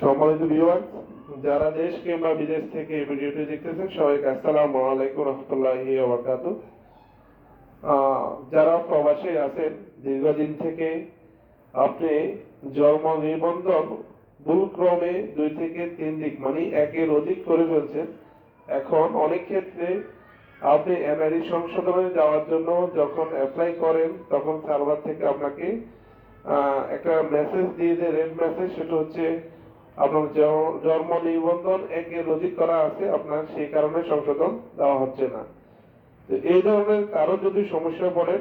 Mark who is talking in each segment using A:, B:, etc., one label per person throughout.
A: সম্মানিত ভিউয়ার্স, যারা দেশ কিংবা বিদেশ থেকে এই ভিডিওটি দেখতেছেন সবাইকে আসসালামু আলাইকুম রহমতুল্লাহি ওয়া বারাকাতুহু। যারা প্রবাসে আছেন দীর্ঘদিন থেকে আপনি জন্ম নিবন্ধন ভুলক্রমে 2 থেকে 3 দিক মানে একের অধিক করে ফেলছেন। এখন অনেক ক্ষেত্রে আপনি এনআরই সংশোধনে যাওয়ার জন্য যখন অ্যাপ্লাই করেন তখন সার্ভার থেকে আপনাকে একটা মেসেজ দিয়ে দেয়, রেড মেসেজ। সেটা হচ্ছে আপনার জন্ম নিবন্ধন একের অধিক করা আছে, আপনার সেই কারণে সংশোধন দেওয়া হচ্ছে না। তো এই ধরনের কারো যদি সমস্যা পড়েন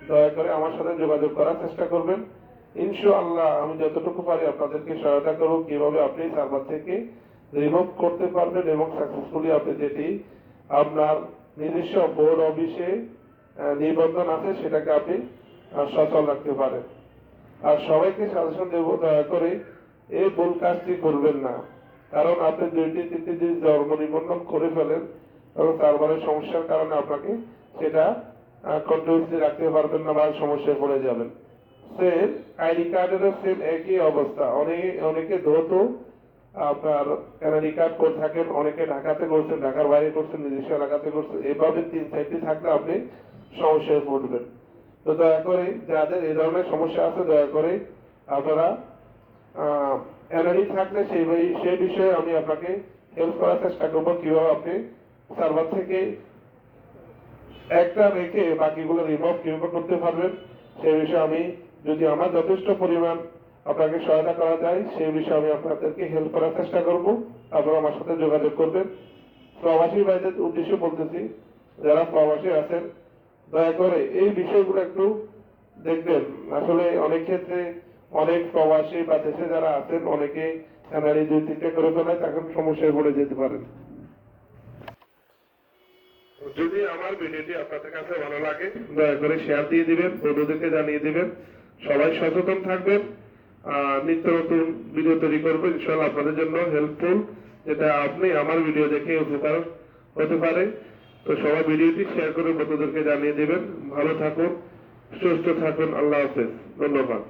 A: দয়া করে আমার সাথে যোগাযোগ করার চেষ্টা করবেন। ইনশাআল্লাহ আমি যতটুকু পারি আপনাদেরকে সহায়তা করব কিভাবে আপনি সার্ভার থেকে রিমুভ করতে পারবেন এবং সাকসেসফুলি আপনি যেটি আপনার নিজস্ব বোর্ড অফিসে নিবন্ধন আছে সেটাকে আপনি সচল রাখতে পারেন। আর সবাইকে সাজেশন দেব, দয়া করে এই ভুল কাজটি করবেন না। কারণ আপনি 2টি 3টি যদি জন্ম নিবন্ধন করে ফেলেন তখন সার্ভারের সমস্যার কারণে আপনাকে সেটা কন্টিনিউসলি রাখতে পারবেন না বা সমস্যায় পড়ে যাবেন। সেম আইডি কার্ডেরও সেম একই অবস্থা। অনেকে দ্রুত আপনার এনআইডি কার্ড করে থাকেন, অনেকে ঢাকাতে করছেন, ঢাকার বাইরে করছেন, নিজস্ব এলাকাতে করছেন। এভাবে 3-4টি থাকলে আপনি সমস্যায় পড়বেন। তো দয়া করে যাদের এই ধরনের সমস্যা আছে দয়া করে আপনারা এনআরই থাকলে সেই বিষয়ে আমি আপনাকে হেল্প করার চেষ্টা করবো কিভাবে আপনি সার্ভার থেকে একটা রেখে বাকিগুলো রিমুভ কিভাবে করতে পারবেন সেই বিষয়ে আমি যদি আমার যথেষ্ট পরিমাণ আপনাকে সহায়তা করা যায় সেই বিষয়ে আমি আপনাদেরকে হেল্প করার চেষ্টা করব। আপনারা আমার সাথে যোগাযোগ করবেন। প্রবাসী ভাইদের উদ্দেশ্যে বলতেছি, যারা প্রবাসী আছেন দয়া করে এই বিষয়গুলো একটু দেখবেন। আসলে অনেক ক্ষেত্রে অনেক প্রবাসী বা দেশে যারা আছেন অনেকে এনআরই 2-3টে করে ফেলায় তখন সমস্যায় পড়ে যেতে পারেন। যদি আমার ভিডিওটি আপনাদের কাছে ভালো লাগে দয়া করে শেয়ার দিয়ে দিবেন, বন্ধুদেরকে জানিয়ে দিবেন। সবাই সচেতন থাকবেন। নিত্য নতুন ভিডিও তৈরি করবো ইনশাআল্লাহ আপনাদের জন্য হেল্পফুল, যেটা আপনি আমার ভিডিও দেখে উপকার হতে পারে। তো সবাই ভিডিওটি শেয়ার করে বন্ধুদেরকে জানিয়ে দিবেন। ভালো থাকুন, সুস্থ থাকুন। আল্লাহ হাফেজ। ধন্যবাদ।